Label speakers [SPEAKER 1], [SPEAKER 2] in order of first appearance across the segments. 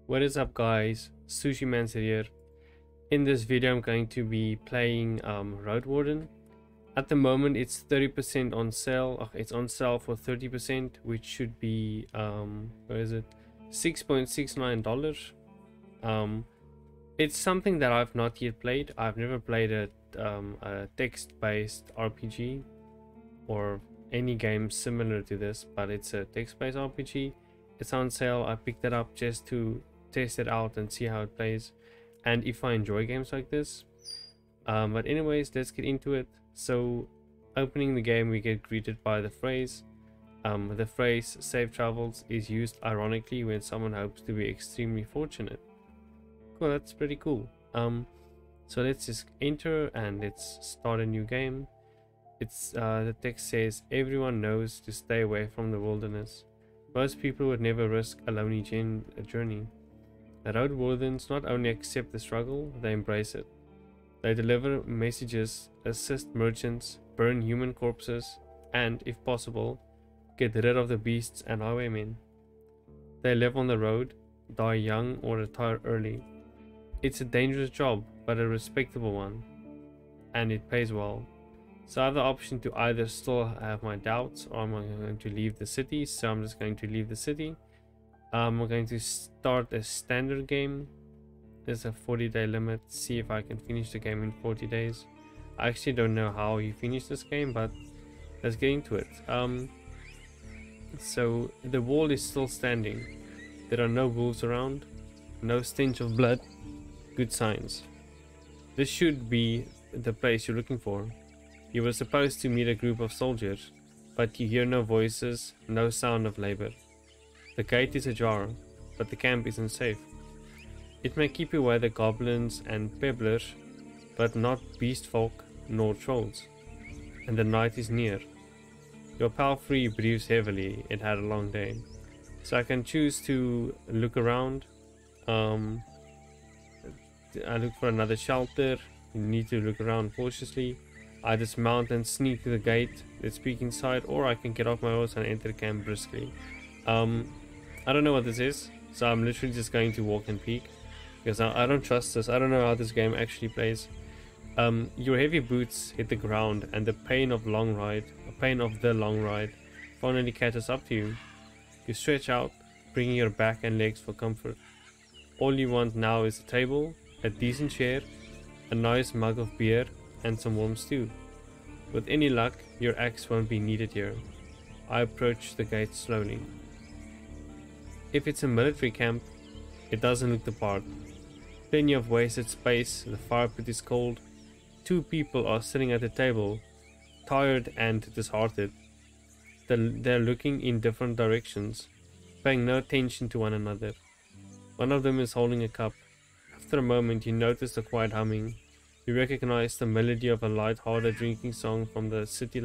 [SPEAKER 1] What is up guys, Sushi Mancer here. In this video I'm going to be playing Roadwarden. At the moment it's 30% on sale. It's on sale for 30%, which should be where is it, $6.69. It's something that I've not yet played. I've never played a text-based RPG or any game similar to this, but it's a text-based RPG. It's on sale. I picked it up just to test it out and see how it plays and if I enjoy games like this. But anyways, let's get into it. So opening the game, we get greeted by the phrase safe travels is used ironically when someone hopes to be extremely fortunate. Cool, that's pretty cool. So let's just enter and let's start a new game. It's the text says everyone knows to stay away from the wilderness. Most people would never risk a lonely journey. The Roadwardens not only accept the struggle, they embrace it. They deliver messages, assist merchants, burn human corpses, and, if possible, get rid of the beasts and highwaymen. They live on the road, die young or retire early. It's a dangerous job, but a respectable one, and it pays well. So I have the option to either still have my doubts or I'm going to leave the city. So I'm just going to leave the city. We're going to start a standard game. There's a 40-day limit. See if I can finish the game in 40 days. I actually don't know how you finish this game, but let's get into it. So the wall is still standing. There are no wolves around. No stench of blood. Good signs. This should be the place you're looking for. You were supposed to meet a group of soldiers, but you hear no voices, no sound of labor. The gate is ajar, but the camp isn't safe. It may keep away the goblins and pebblers, but not beast folk nor trolls. And the night is near. Your palfrey breathes heavily, it had a long day. So I can choose to look around. I look for another shelter. You need to look around cautiously. I dismount and sneak to the gate. Let's peek inside, or I can get off my horse and enter the camp briskly. I don't know what this is, so I'm literally just going to walk and peek because I don't trust this. I don't know how this game actually plays. Your heavy boots hit the ground, and the pain of the long ride finally catches up to you. You stretch out, bringing your back and legs for comfort. All you want now is a table, a decent chair, a nice mug of beer, and some warm stew. With any luck, your axe won't be needed here. I approach the gate slowly. If it's a military camp, it doesn't look the part. Plenty of wasted space, the fire pit is cold. Two people are sitting at the table, tired and disheartened. They're looking in different directions, paying no attention to one another. One of them is holding a cup. After a moment, you notice the quiet humming. You recognize the melody of a light-hearted drinking song from the city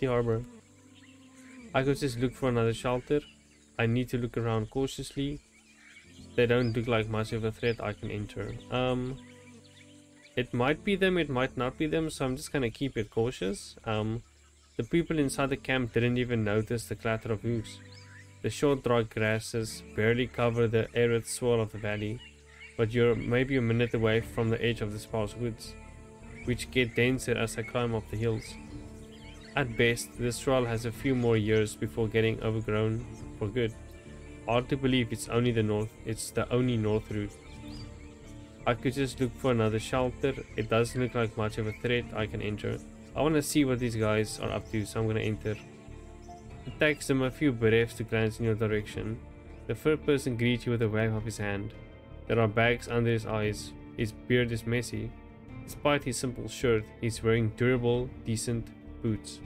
[SPEAKER 1] harbor. I could just look for another shelter. I need to look around cautiously. They don't look like much of a threat I can enter. It might be them, it might not be them, so I'm just gonna keep it cautious. The people inside the camp didn't even notice the clatter of hooves. The short dry grasses barely cover the arid soil of the valley, but you're maybe a minute away from the edge of the sparse woods, which get denser as I climb up the hills. At best, this trail has a few more years before getting overgrown for good. Hard to believe it's the only north route. I could just look for another shelter. It doesn't look like much of a threat I can enter. I want to see what these guys are up to, so I'm gonna enter. It takes them a few breaths to glance in your direction. The first person greets you with a wave of his hand. There are bags under his eyes. His beard is messy. Despite his simple shirt, he's wearing durable, decent boots.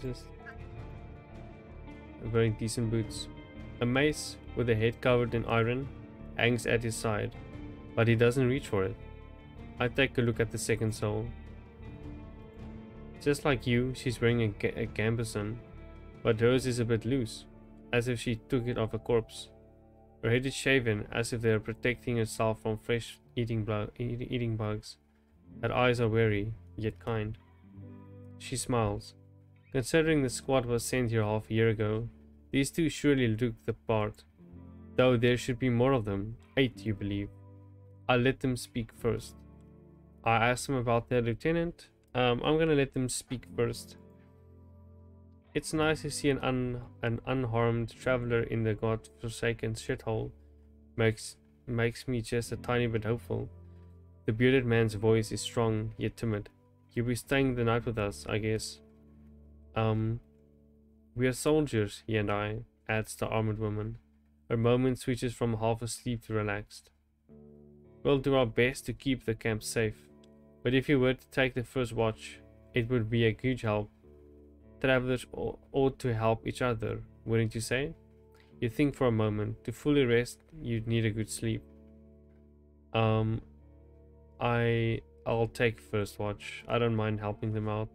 [SPEAKER 1] Just wearing decent boots. A mace with a head covered in iron hangs at his side, but he doesn't reach for it. I take a look at the second soul. Just like you, she's wearing a gambeson, but hers is a bit loose, as if she took it off a corpse. Her head is shaven, as if they are protecting herself from fresh eating bugs. Her eyes are wary, yet kind. She smiles. Considering the squad was sent here half a year ago, these two surely look the part. Though there should be more of them. 8, you believe. I'll let them speak first. I asked them about their lieutenant. I'm gonna let them speak first. It's nice to see an unharmed traveler in the god-forsaken shithole. Makes me just a tiny bit hopeful. The bearded man's voice is strong, yet timid. You'll be staying the night with us, I guess. We are soldiers, he and I, adds the armored woman. Her moment switches from half asleep to relaxed. We'll do our best to keep the camp safe, but if you were to take the first watch, it would be a huge help. Travelers ought to help each other, wouldn't you say? You think for a moment, to fully rest, you'd need a good sleep. I'll take first watch. I don't mind helping them out.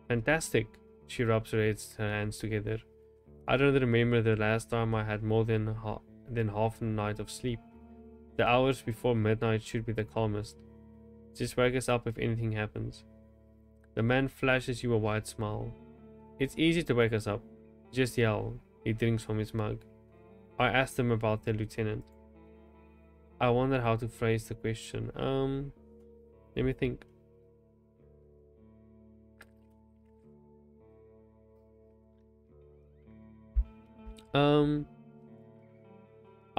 [SPEAKER 1] Fantastic. She rubs her hands together. I don't remember the last time I had more than half a night of sleep. The hours before midnight should be the calmest. Just wake us up if anything happens. The man flashes you a wide smile. It's easy to wake us up. Just yell. He drinks from his mug. I asked him about the lieutenant. I wonder how to phrase the question. Let me think.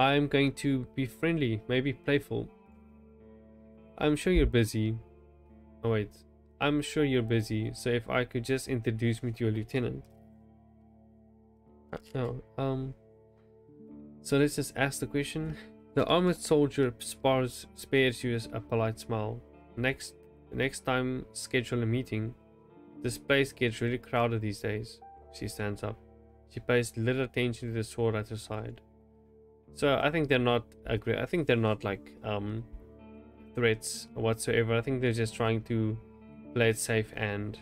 [SPEAKER 1] I'm going to be friendly, maybe playful. I'm sure you're busy. Oh wait, I'm sure you're busy, so if I could just introduce me to your lieutenant. So let's just ask the question. The armored soldier spares you a polite smile. Next time, schedule a meeting. This place gets really crowded these days. She stands up. She pays little attention to the sword at her side. So I think they're not I think they're not like threats whatsoever. I think they're just trying to play it safe and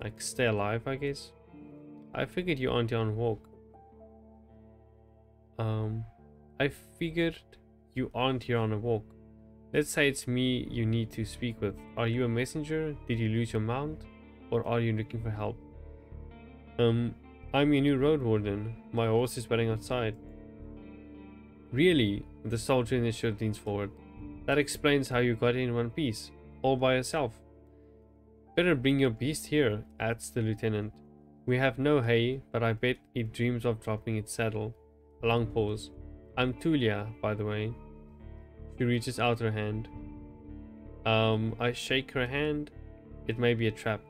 [SPEAKER 1] like stay alive, I guess. I figured you aren't here on a walk. I figured you aren't here on a walk. Let's say it's me you need to speak with. Are you a messenger? Did you lose your mount? Or are you looking for help? I'm your new Roadwarden. My horse is waiting outside. Really? The soldier in his shirt leans forward. That explains how you got in one piece, all by yourself. Better bring your beast here, adds the lieutenant. We have no hay, but I bet it dreams of dropping its saddle. A long pause. I'm Tulia, by the way. She reaches out her hand. I shake her hand. It may be a trap.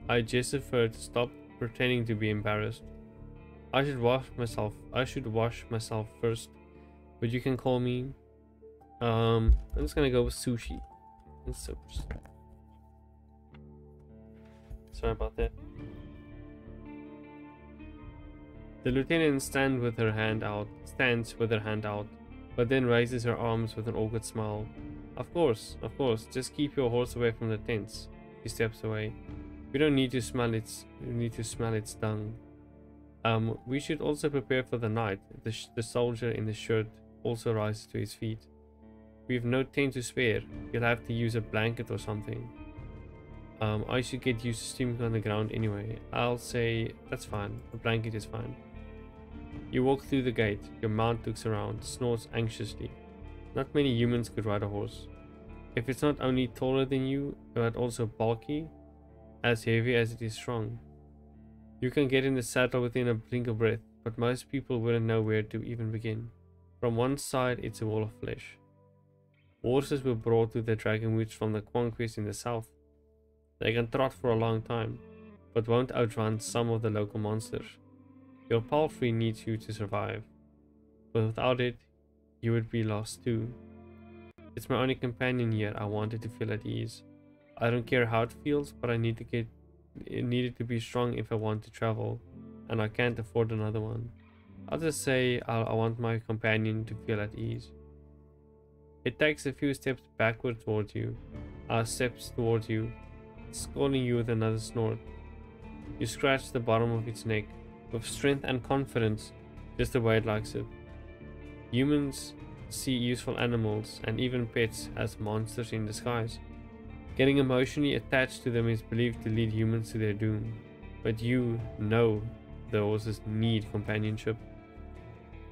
[SPEAKER 1] I gesture for her to stop pretending to be embarrassed. I should wash myself first. But you can call me. I'm just gonna go with sushi and soaps. Sorry about that. The lieutenant stands with her hand out, but then raises her arms with an awkward smile. Of course, just keep your horse away from the tents. She steps away. We don't need to smell its dung. We should also prepare for the night. The soldier in the shirt also rises to his feet. We've no tent to spare. You'll have to use a blanket or something. I should get used to sleeping on the ground anyway. I'll say that's fine. A blanket is fine. You walk through the gate. Your mount looks around, snorts anxiously. Not many humans could ride a horse. If it's not only taller than you, but also bulky, as heavy as it is strong. You can get in the saddle within a blink of breath, but most people wouldn't know where to even begin. From one side, it's a wall of flesh. Horses were brought to the dragonwoods from the conquest in the south. They can trot for a long time, but won't outrun some of the local monsters. Your palfrey needs you to survive, but without it, you would be lost too. It's my only companion here. I wanted to feel at ease. I don't care how it feels, but it needed to be strong if I want to travel, and I can't afford another one. I'll just say I want my companion to feel at ease. It takes a few steps backward towards you, scolding you with another snort. You scratch the bottom of its neck, with strength and confidence, just the way it likes it. Humans see useful animals and even pets as monsters in disguise. Getting emotionally attached to them is believed to lead humans to their doom. but you know the horses need companionship.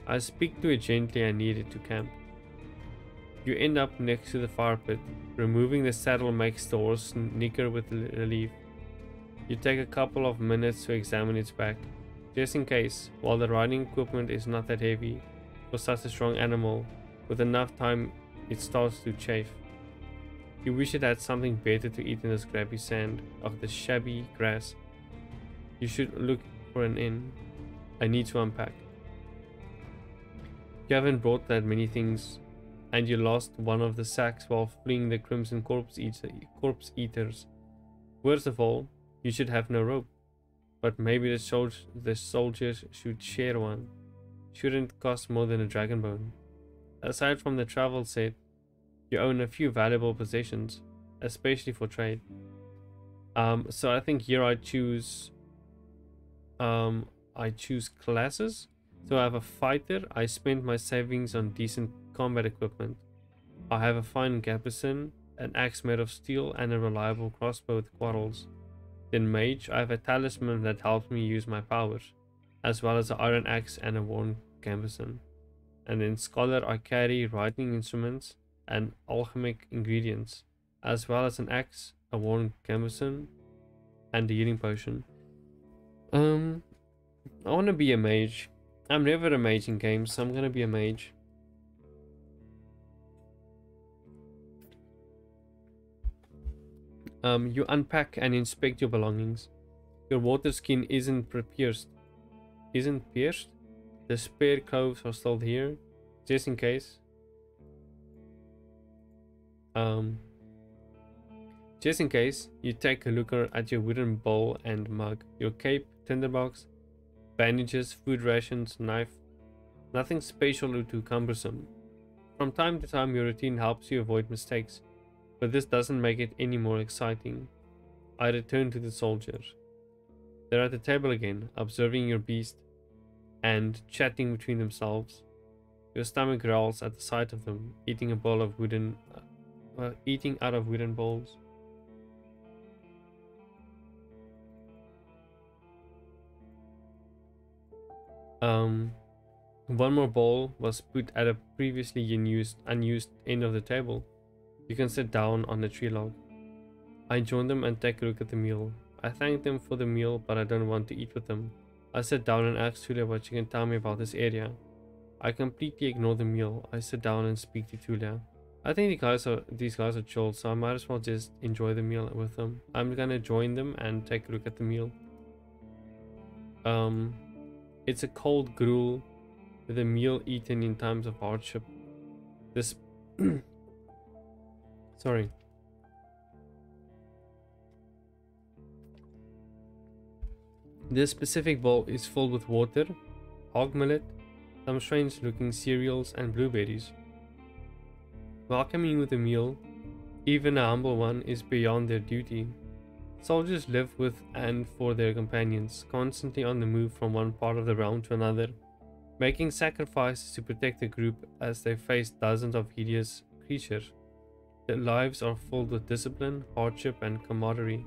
[SPEAKER 1] I speak to it gently and lead it to camp. You end up next to the fire pit. Removing the saddle makes the horse snicker with relief. You take a couple of minutes to examine its back, just in case, while the riding equipment is not that heavy for such a strong animal. With enough time, it starts to chafe. You wish it had something better to eat in this scrappy sand of the shabby grass. You should look for an inn. I need to unpack. You haven't brought that many things, and you lost one of the sacks while fleeing the crimson corpse eaters. Worst of all, you should have no rope. But maybe the soldiers should share one. Shouldn't cost more than a dragon bone. Aside from the travel set, you own a few valuable possessions, especially for trade. So I think here I choose classes. So I have a fighter. I spent my savings on decent combat equipment. I have a fine gambeson, an axe made of steel, and a reliable crossbow with quarrels. Then mage, I have a talisman that helps me use my powers, as well as an iron axe and a worn gambeson. And then scholar, I carry writing instruments and alchemic ingredients, as well as an axe, a worn gambeson, and a healing potion. I want to be a mage. I'm never a mage in games, so I'm gonna be a mage. You unpack and inspect your belongings. Your water skin isn't pierced. The spare clothes are still here, just in case. Just in case, you take a look at your wooden bowl and mug, your cape, tinderbox, bandages, food rations, knife. Nothing special or too cumbersome. From time to time, your routine helps you avoid mistakes, but this doesn't make it any more exciting. I return to the soldiers. They're at the table again, observing your beast and chatting between themselves. Your stomach growls at the sight of them, eating out of wooden bowls. One more bowl was put at a previously unused end of the table. You can sit down on the tree log. I join them and take a look at the meal. I thank them for the meal, but I don't want to eat with them. I sit down and ask Tulia what she can tell me about this area. I completely ignore the meal. I sit down and speak to Tulia. I think these guys are chill, so I might as well just enjoy the meal with them. I'm gonna join them and take a look at the meal. It's a cold gruel with a meal eaten in times of hardship. This sorry. This specific bowl is filled with water, hog millet, some strange looking cereals, and blueberries. Welcoming with a meal, even a humble one, is beyond their duty. Soldiers live with and for their companions, constantly on the move from one part of the realm to another, making sacrifices to protect the group as they face dozens of hideous creatures. Their lives are filled with discipline, hardship, and camaraderie.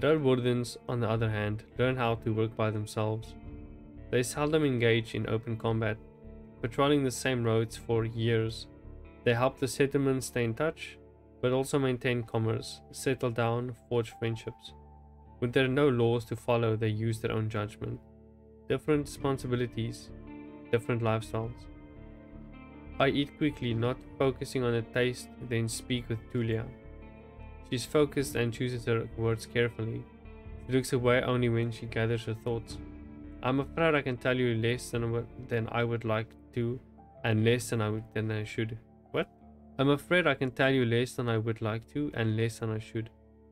[SPEAKER 1] Roadwardens, on the other hand, learn how to work by themselves. They seldom engage in open combat, patrolling the same roads for years. They help the settlements stay in touch, but also maintain commerce, settle down, forge friendships. When there are no laws to follow, they use their own judgment. Different responsibilities, different lifestyles. I eat quickly, not focusing on the taste, then speak with Tulia. She's focused and chooses her words carefully. She looks away only when she gathers her thoughts. I'm afraid I can tell you less than I would like to, and less than I should. What? I'm afraid I can tell you less than I would like to, and less than I should.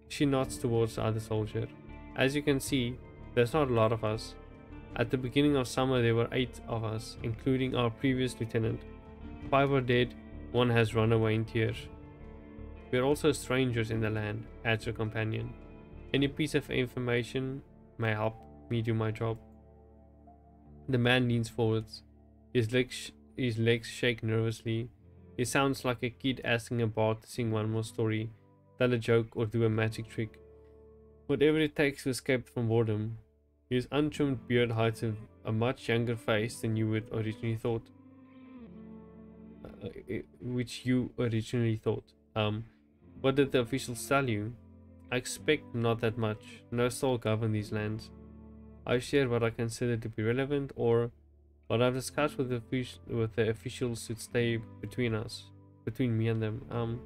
[SPEAKER 1] She nods towards the other soldier. As you can see, there's not a lot of us. At the beginning of summer there were 8 of us, including our previous lieutenant. 5 are dead, 1 has run away in tears. We are also strangers in the land, adds her companion. Any piece of information may help me do my job. The man leans forwards. His legs shake nervously. He sounds like a kid asking a bard to sing one more story, tell a joke, or do a magic trick. Whatever it takes to escape from boredom. His untrimmed beard hides a much younger face than you would originally thought. Which you originally thought. What did the officials tell you? I expect not that much. No soul govern these lands. I share what I consider to be relevant, or what I've discussed with the officials should stay between us, between me and them. I'm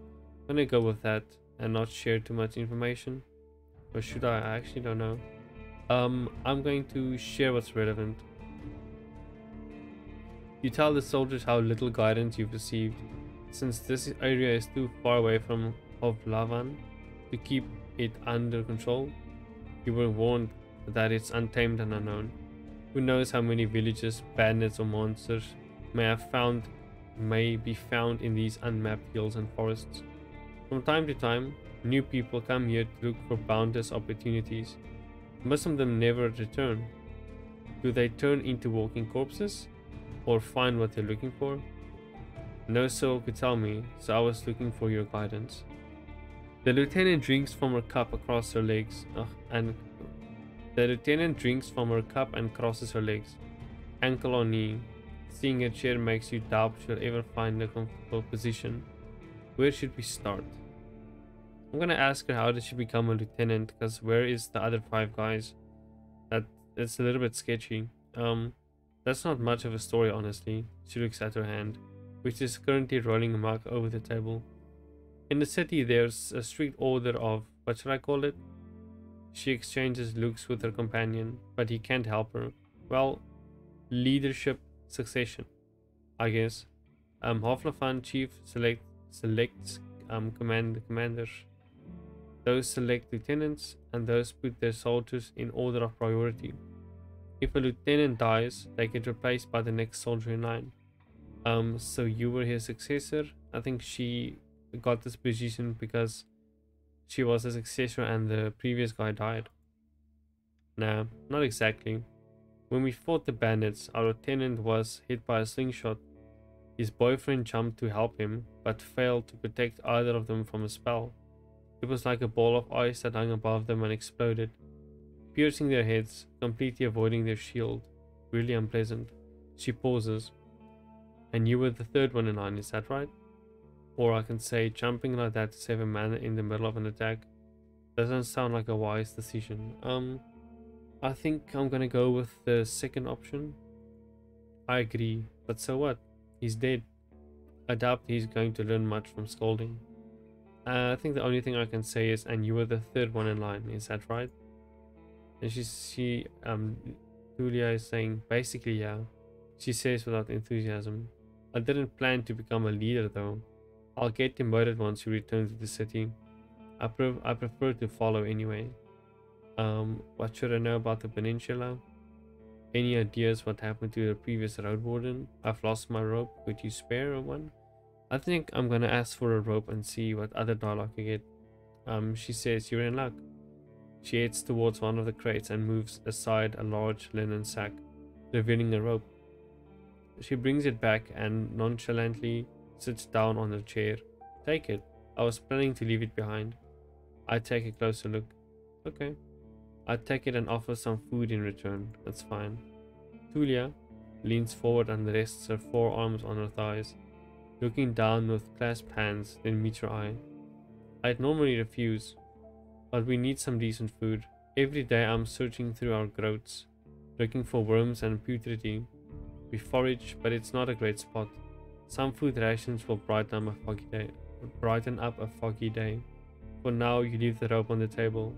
[SPEAKER 1] gonna go with that and not share too much information. Or should I? I actually don't know. I'm going to share what's relevant. You tell the soldiers how little guidance you've received, since this area is too far away from Lavan to keep it under control. You were warned that it's untamed and unknown. Who knows how many villages, bandits, or monsters may be found in these unmapped hills and forests. From time to time, new people come here to look for boundless opportunities. Most of them never return. Do they turn into walking corpses? Or find what they're looking for? No soul could tell me, so I was looking for your guidance. The lieutenant drinks from her cup across her legs, and crosses her legs, ankle or knee. Seeing her chair makes you doubt she'll ever find a comfortable position. Where should we start? I'm gonna ask her how did she become a lieutenant, because where is the other 5 guys? It's a little bit sketchy. That's not much of a story, honestly. She looks at her hand, which is currently rolling a mug over the table. In the city, there's a strict order of, what should I call it? She exchanges looks with her companion, but he can't help her. Well, leadership succession, I guess. Hoflafan chief selects commanders. Those select lieutenants, and those put their soldiers in order of priority. If a lieutenant dies, they get replaced by the next soldier in line. So you were his successor. I think she got this position because she was a successor and the previous guy died. Nah, not exactly. When we fought the bandits, our lieutenant was hit by a slingshot. His boyfriend jumped to help him, but failed to protect either of them from a spell. It was like a ball of ice that hung above them and exploded, piercing their heads, completely avoiding their shield. Really unpleasant. She pauses. And you were the 3rd one in line, is that right? Or I can say, jumping like that to save a man in the middle of an attack doesn't sound like a wise decision. I think I'm gonna go with the second option. I agree, but so what? He's dead. I doubt he's going to learn much from scolding. I think the only thing I can say is, and you were the 3rd one in line, is that right? And Julia is saying, basically, yeah. She says without enthusiasm. I didn't plan to become a leader, though. I'll get demoted once you return to the city. I prefer to follow anyway. What should I know about the peninsula? Any ideas what happened to the previous Roadwarden? I've lost my rope. Could you spare one? I think I'm gonna ask for a rope and see what other dialogue I get. She says, you're in luck. She heads towards one of the crates and moves aside a large linen sack, revealing a rope. She brings it back and nonchalantly sits down on her chair. Take it. I was planning to leave it behind. I take a closer look. Okay. I take it and offer some food in return. That's fine. Tulia leans forward and rests her forearms on her thighs, looking down with clasped hands, then meets her eye. I'd normally refuse, but we need some decent food. Every day I'm searching through our groats, looking for worms and putridity. We forage, but it's not a great spot. Some food rations will brighten up a foggy day. For now, you leave the rope on the table.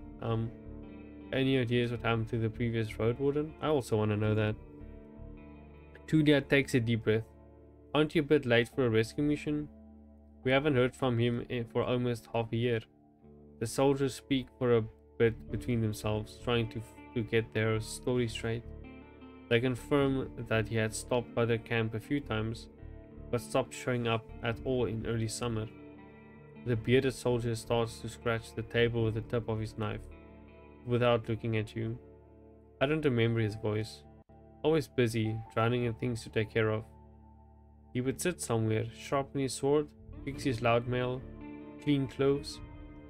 [SPEAKER 1] Any ideas what happened to the previous Roadwarden? I also want to know that. Tulia takes a deep breath. Aren't you a bit late for a rescue mission? We haven't heard from him for almost half a year. The soldiers speak for a bit between themselves, trying to get their story straight. They confirm that he had stopped by their camp a few times, but stopped showing up at all in early summer. The bearded soldier starts to scratch the table with the tip of his knife, without looking at you. I don't remember his voice. Always busy, drowning in things to take care of. He would sit somewhere, sharpen his sword, fix his loud mail, clean clothes,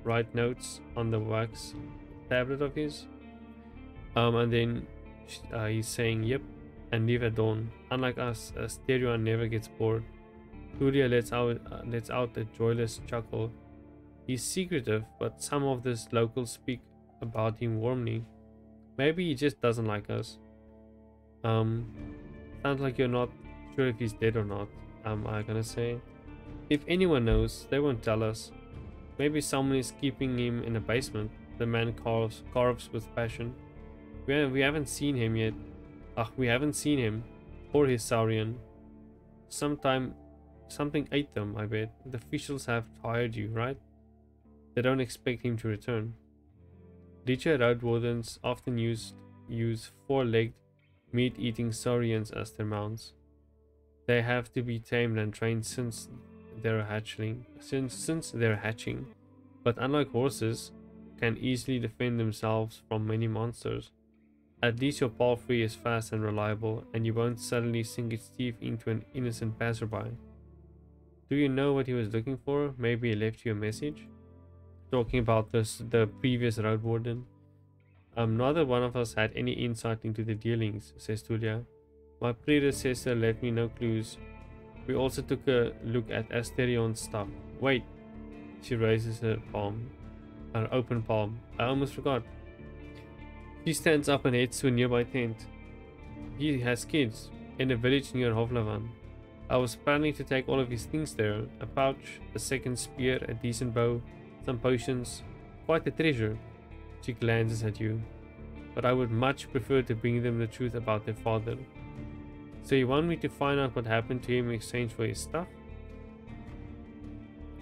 [SPEAKER 1] write notes on the wax tablet of his. And then he's saying, "Yep," and leave at dawn. Unlike us, Asterion never gets bored. Tulia lets out a joyless chuckle. He's secretive, but some of the locals speak about him warmly. Maybe he just doesn't like us. Um, Sounds like you're not sure if he's dead or not. I'm gonna say, if anyone knows, they won't tell us. Maybe someone is keeping him in a basement. The man carves with passion. We haven't seen him yet. We haven't seen him or his Saurian. Something ate them, I bet. The officials have hired you, right? They don't expect him to return. Richer Roadwardens often use four-legged, meat-eating saurians as their mounts. They have to be tamed and trained since they're hatching. But unlike horses, can easily defend themselves from many monsters. At least your palfrey is fast and reliable, and you won't suddenly sink its teeth into an innocent passerby. Do you know what he was looking for? Maybe he left you a message? Talking about the previous Roadwarden. Neither one of us had any insight into the dealings, says Tulia. My predecessor left me no clues. We also took a look at Asterion's stuff. Wait, she raises her open palm. I almost forgot. She stands up and heads to a nearby tent. He has kids in a village near Hovlavan. I was planning to take all of his things there. A pouch, a second spear, a decent bow, some potions. Quite a treasure. She glances at you. But I would much prefer to bring them the truth about their father. So you want me to find out what happened to him in exchange for his stuff?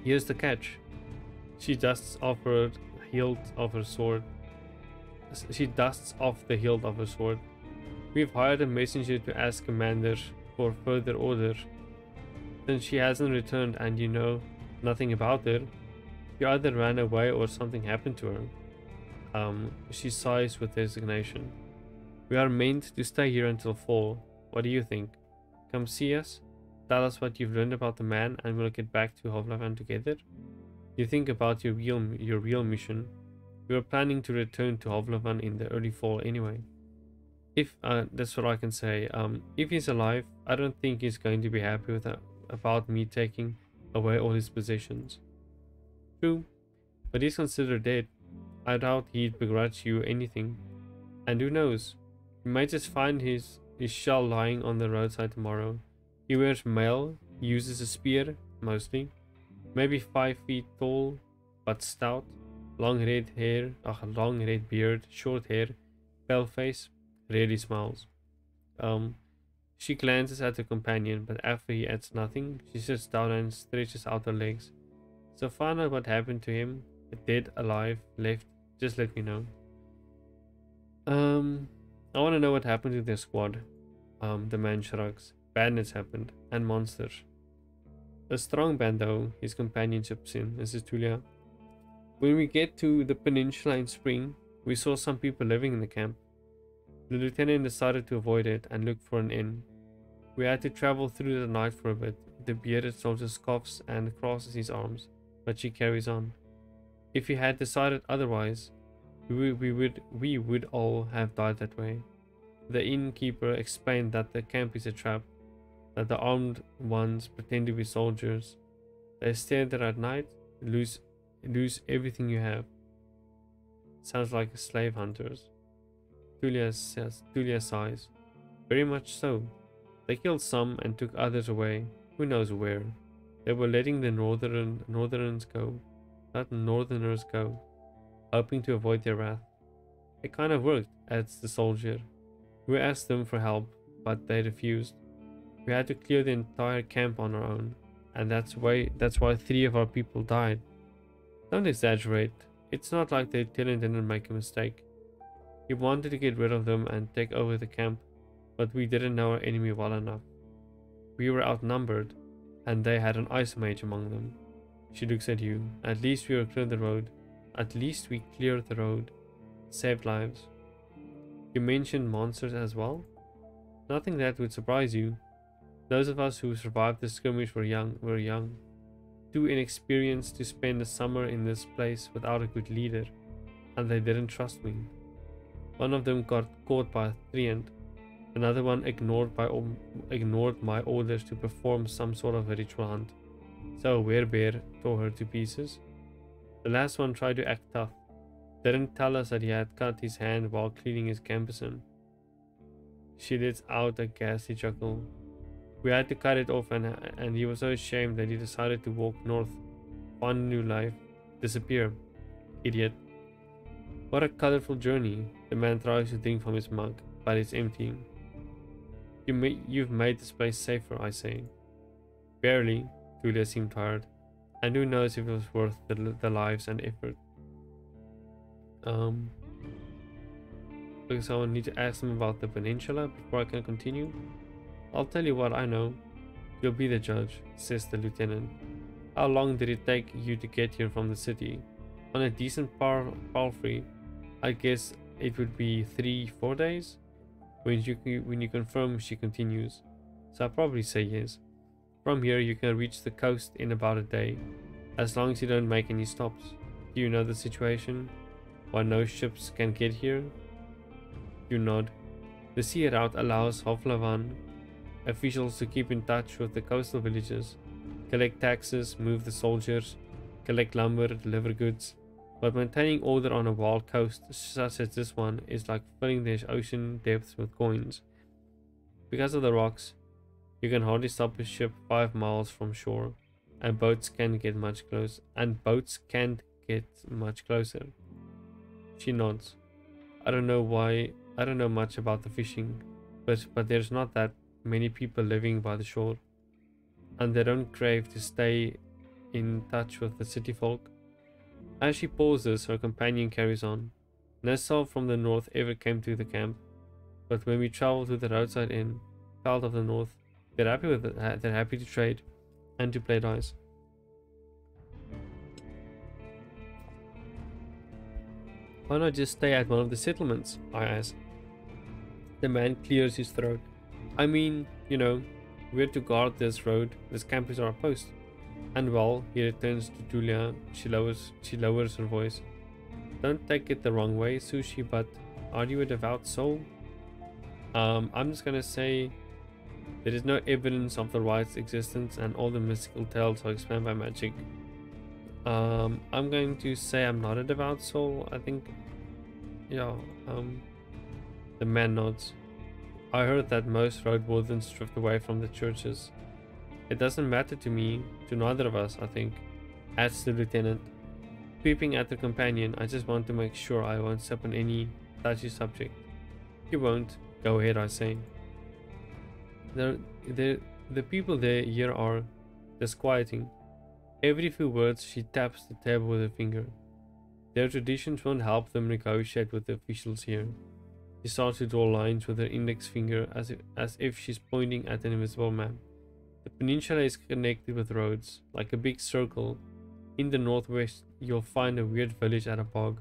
[SPEAKER 1] Here's the catch. She dusts off the hilt of her sword. We've hired a messenger to ask Commander for further order. Since she hasn't returned and you know nothing about her, she either ran away or something happened to her. She sighs with resignation. We are meant to stay here until fall. What do you think? Come see us, tell us what you've learned about the man, and we'll get back to Hovlavan together. You think about your real mission. We were planning to return to Hovlavan in the early fall anyway. If that's what I can say. If he's alive, I don't think he's going to be happy about me taking away all his possessions. True, but he's considered dead. I doubt he'd begrudge you anything. And who knows? You might just find his shell lying on the roadside tomorrow. He wears mail, uses a spear, mostly. Maybe 5 feet tall, but stout. Long red beard, short hair, pale face, rarely smiles. She glances at her companion, but after he adds nothing, she sits down and stretches out her legs. So find out what happened to him, dead, alive, left, just let me know. I want to know what happened to their squad. The man shrugs. Badness happened, and monsters. A strong band though, his companion chips in, Mrs. Tulia. When we get to the peninsula in spring, we saw some people living in the camp. The lieutenant decided to avoid it and look for an inn. We had to travel through the night for a bit. The bearded soldier scoffs and crosses his arms, but she carries on. If he had decided otherwise, we would all have died that way. The innkeeper explained that the camp is a trap, that the armed ones pretend to be soldiers. They stay there at night, lose everything you have. Sounds like slave hunters. Tulia sighs. Very much so. They killed some and took others away. Who knows where? They were letting the northerners go, hoping to avoid their wrath. It kind of worked, adds the soldier. We asked them for help, but they refused. We had to clear the entire camp on our own, and that's why 3 of our people died. Don't exaggerate. It's not like the lieutenant didn't make a mistake. He wanted to get rid of them and take over the camp, but we didn't know our enemy well enough. We were outnumbered, and they had an ice mage among them. She looks at you. At least we cleared the road. Saved lives. You mentioned monsters as well? Nothing that would surprise you. Those of us who survived the skirmish were young. Too inexperienced to spend the summer in this place without a good leader. and they didn't trust me. One of them got caught by a treant. Another one ignored my orders to perform some sort of a ritual hunt. So a werebear tore her to pieces. The last one tried to act tough. Didn't tell us that he had cut his hand while cleaning his gambeson. She lets out a ghastly chuckle. We had to cut it off, and he was so ashamed that he decided to walk north, find a new life, disappear. Idiot. What a colorful journey. The man tries to drink from his mug, but it's empty. You've made this place safer, I say. Barely. Julia seemed tired, and who knows if it was worth the lives and effort. Because I will need to ask them about the peninsula before I can continue. I'll tell you what I know. You'll be the judge, says the lieutenant. How long did it take you to get here from the city? On a decent palfrey, I guess it would be 3-4 days. When you confirm, she continues. So I'll probably say yes. From here you can reach the coast in about a day, as long as you don't make any stops. Do you know the situation? Why no ships can get here? You nod. The sea route allows Hoflavan officials to keep in touch with the coastal villages, collect taxes, move the soldiers, collect lumber, deliver goods. But maintaining order on a wild coast such as this one is like filling the ocean depths with coins. Because of the rocks, you can hardly stop a ship 5 miles from shore, and boats can't get much closer. She nods. I don't know much about the fishing, but there's not that many people living by the shore, and they don't crave to stay in touch with the city folk. As she pauses, her companion carries on. No soul from the north ever came to the camp, but when we traveled to the roadside inn, Child of the North, they're happy with it. They're happy to trade and to play dice. Why not just stay at one of the settlements? I ask. The man clears his throat. I mean, you know, we're to guard this road. This camp is our post. And well, he returns to Julia. She lowers her voice. Don't take it the wrong way, Sushi, but are you a devout soul? I'm just gonna say there is no evidence of the right's existence, and all the mystical tales are explained by magic. I'm going to say I'm not a devout soul. I think, yeah. The man nods. I heard that most Roadwardens drift away from the churches. It doesn't matter to me, to neither of us, I think, adds the lieutenant. Peeping at the companion, I just want to make sure I won't step on any touchy subject. You won't. Go ahead, I say. The people there here are disquieting. Every few words she taps the table with her finger. Their traditions won't help them negotiate with the officials here. She starts to draw lines with her index finger as if she's pointing at an invisible map. The peninsula is connected with roads, like a big circle. In the northwest, you'll find a weird village at a bog.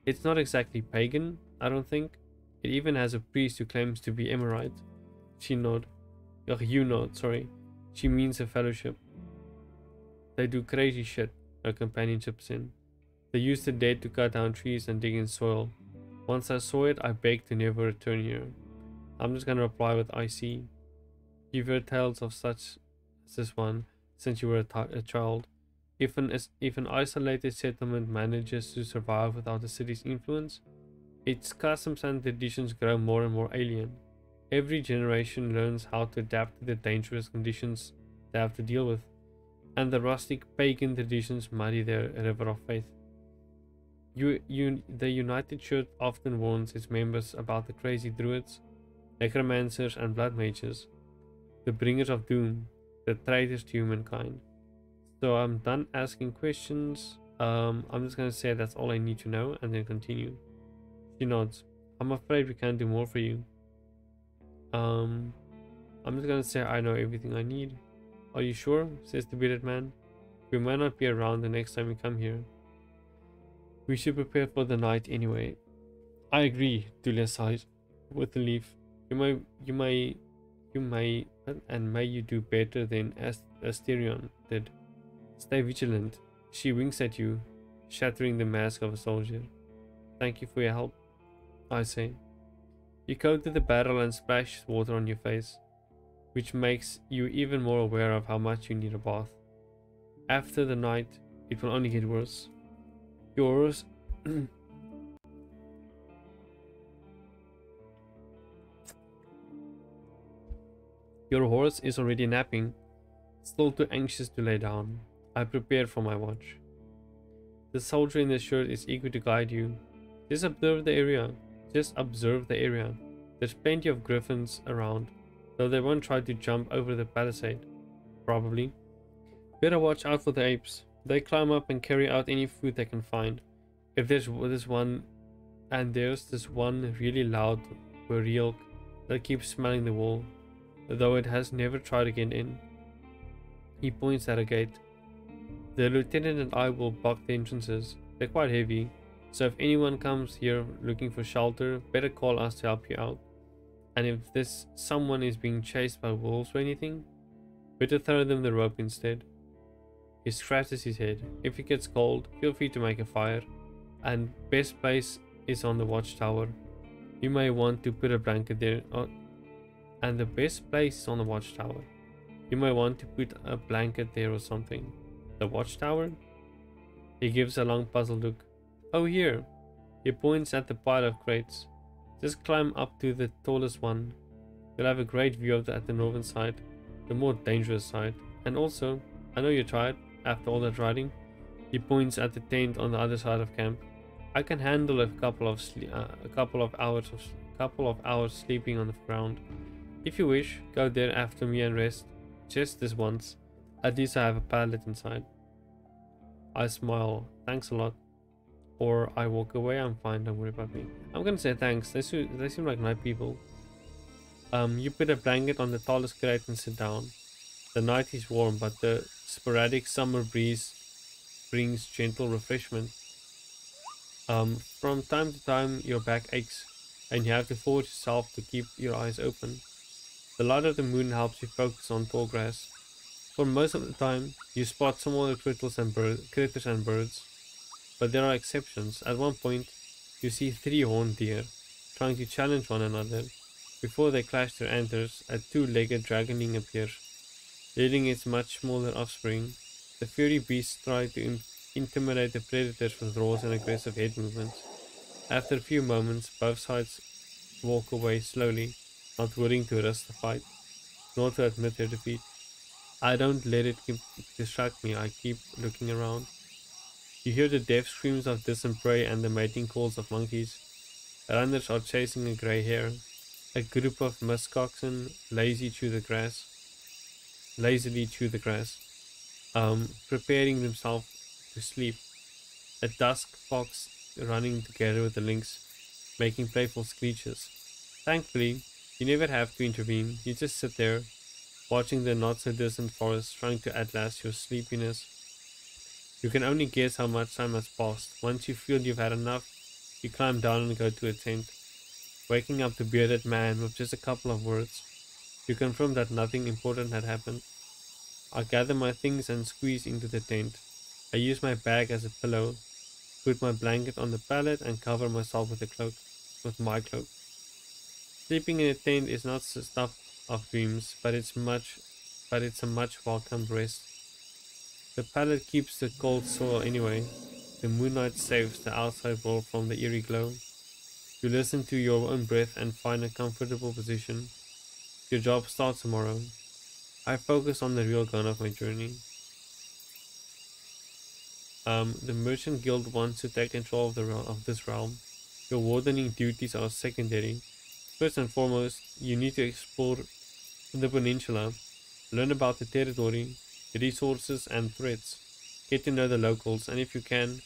[SPEAKER 1] It's not exactly pagan, I don't think. It even has a priest who claims to be Emerite. You nod, sorry. She means a fellowship. They do crazy shit, her companion chips in. They use the dead to cut down trees and dig in soil. Once I saw it, I begged to never return here. I'm just gonna reply with I see. You've heard tales of such as this one since you were a child. If an isolated settlement manages to survive without the city's influence, its customs and traditions grow more and more alien. Every generation learns how to adapt to the dangerous conditions they have to deal with, and the rustic pagan traditions muddy their river of faith. The United Church often warns its members about the crazy druids, necromancers, and blood mages, the bringers of doom, the traitors to humankind. So I'm done asking questions. I'm just gonna say that's all I need to know, and then continue. She nods. I'm afraid we can't do more for you. I'm just gonna say I know everything I need. Are you sure? Says the bearded man. We might not be around the next time we come here. We should prepare for the night anyway. I agree, Julia sighs with relief. You may, and may you do better than Asterion did. Stay vigilant. She winks at you, shattering the mask of a soldier. Thank you for your help, I say. You go to the barrel and splash water on your face, which makes you even more aware of how much you need a bath. After the night, it will only get worse. Yours. Your horse is already napping, still too anxious to lay down. I prepare for my watch. The soldier in the shirt is eager to guide you. Just observe the area. Just observe the area. There's plenty of griffins around, though they won't try to jump over the palisade. Probably. Better watch out for the apes. They climb up and carry out any food they can find. If there's this one, and there's this one really loud Burial that keeps smelling the wall, though it has never tried to get in. He points at a gate. The lieutenant and I will block the entrances. They're quite heavy, so if anyone comes here looking for shelter, better call us to help you out. And if this someone is being chased by wolves or anything, better throw them the rope instead. He scratches his head. If it gets cold, feel free to make a fire, and best place is on the watchtower. You may want to put a blanket there, and the best place is on the watchtower. You may want to put a blanket there or something. The watchtower? He gives a long puzzled look. Oh, here. He points at the pile of crates. Just climb up to the tallest one. You'll have a great view of at the northern side, the more dangerous side. And also, I know you're tired after all that riding. He points at the tent on the other side of camp. I can handle a couple of hours sleeping on the ground. If you wish, go there after me and rest. Just this once. At least I have a pallet inside. I smile. Thanks a lot. Or I walk away. I'm fine. Don't worry about me. I'm gonna say thanks. They seem like nice people. You put a blanket on the tallest crate and sit down. The night is warm, but the sporadic summer breeze brings gentle refreshment. From time to time, your back aches, and you have to force yourself to keep your eyes open. The light of the moon helps you focus on tall grass. For most of the time, you spot some other critters and birds, but there are exceptions. At one point, you see 3 horned deer trying to challenge one another. Before they clash their antlers, a 2-legged dragoning appears, leading its much smaller offspring. The fiery beasts try to intimidate the predators with roars and aggressive head movements. After a few moments, both sides walk away slowly, not willing to risk the fight, nor to admit their defeat. I don't let it distract me. I keep looking around. You hear the deaf screams of distant prey and the mating calls of monkeys. Runners are chasing a grey hare. A group of muskoxen lazily chew the grass, preparing themselves to sleep. A dusk fox running together with the lynx, making playful screeches. Thankfully, you never have to intervene. You just sit there, watching the not-so-distant forest, trying to outlast your sleepiness. You can only guess how much time has passed. Once you feel you've had enough, you climb down and go to a tent. Waking up the bearded man with just a couple of words, you confirm that nothing important had happened. I gather my things and squeeze into the tent. I use my bag as a pillow, put my blanket on the pallet, and cover myself with my cloak. Sleeping in a tent is not the stuff of dreams, but it's a much welcome rest. The pallet keeps the cold soil anyway. The moonlight saves the outside world from the eerie glow. You listen to your own breath and find a comfortable position. Your job starts tomorrow. I focus on the real goal of my journey. The Merchant Guild wants to take control of this realm. Your wardening duties are secondary. First and foremost, you need to explore the peninsula, learn about the territory, the resources and threats, get to know the locals, and if you can,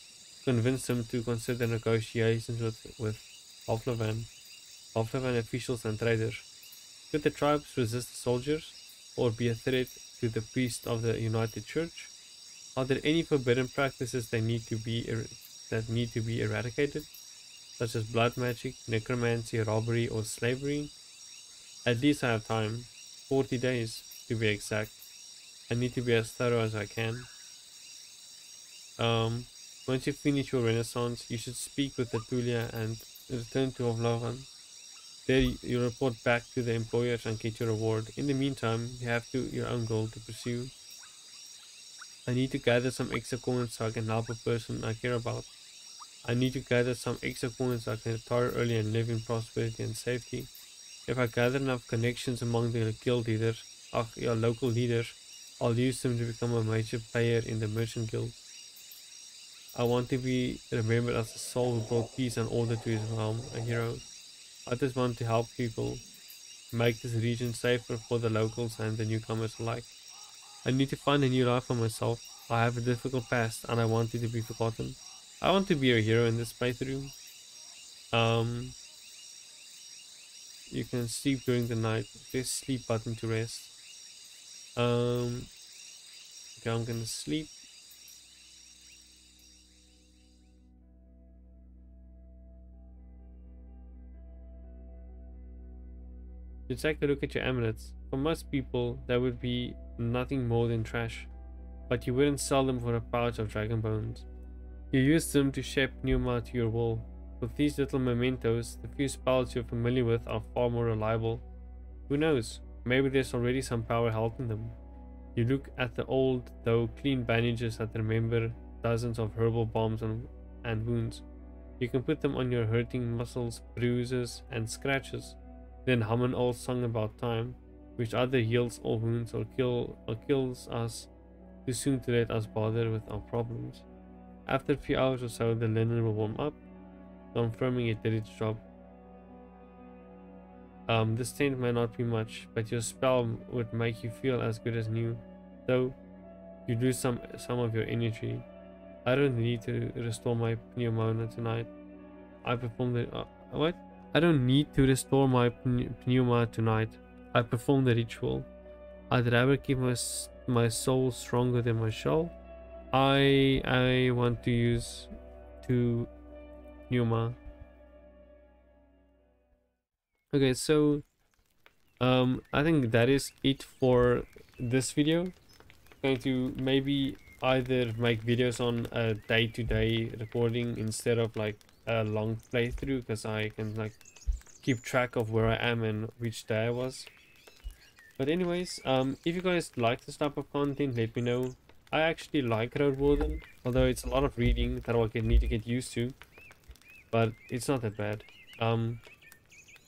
[SPEAKER 1] convince them to consider negotiations with Halflavan officials and traders. Could the tribes resist the soldiers, or be a threat to the priests of the United Church? Are there any forbidden practices that need to be eradicated, such as blood magic, necromancy, robbery, or slavery? At least I have time, 40 days to be exact. I need to be as thorough as I can. Once you finish your renaissance, you should speak with Tertulia and return to Ovlovan. There you report back to the employers and get your reward. In the meantime, you have your own goal to pursue. I need to gather some extra coins so I can help a person I care about. I need to gather some extra coins so I can retire early and live in prosperity and safety. If I gather enough connections among the guild leaders, your local leaders, I'll use them to become a major player in the merchant guild. I want to be remembered as a soul who brought peace and order to his realm, a hero. I just want to help people, make this region safer for the locals and the newcomers alike. I need to find a new life for myself. I have a difficult past and I want it to be forgotten. I want to be a hero in this playthrough. Um, you can sleep during the night. Press sleep button to rest. Okay, I'm gonna sleep. You take a look at your amulets. For most people, that would be nothing more than trash, but you wouldn't sell them for a pouch of dragon bones. You use them to shape pneuma to your will. With these little mementos, the few spells you're familiar with are far more reliable. Who knows, maybe there's already some power held in them. You look at the old, though clean bandages that remember dozens of herbal balms and wounds. You can put them on your hurting muscles, bruises, and scratches. Then hum an old song about time, which either heals all wounds or kills us too soon to let us bother with our problems. After a few hours or so, the linen will warm up, confirming it did its job. This tent may not be much, but your spell would make you feel as good as new, though you lose some of your energy. I don't need to restore my pneumona tonight. I performed the what? I don't need to restore my pneuma tonight. I performed the ritual. I'd rather keep my soul stronger than my shell. I want to use 2 pneuma. Okay, so I think that is it for this video. I'm going to maybe either make videos on a day-to-day recording instead of like a long playthrough, because I can like keep track of where I am and which day I was. But anyways, if you guys like this type of content, let me know. I actually like Roadwarden, although it's a lot of reading that I need to get used to, but it's not that bad.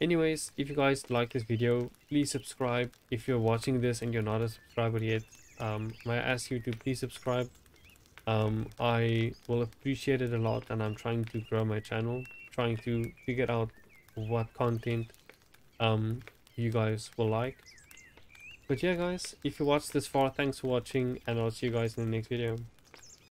[SPEAKER 1] Anyways, if you guys like this video, please subscribe. If you're watching this and you're not a subscriber yet, may I ask you to please subscribe. I will appreciate it a lot, and I'm trying to grow my channel, trying to figure out what content you guys will like. But yeah guys, if you watched this far, thanks for watching, and I'll see you guys in the next video.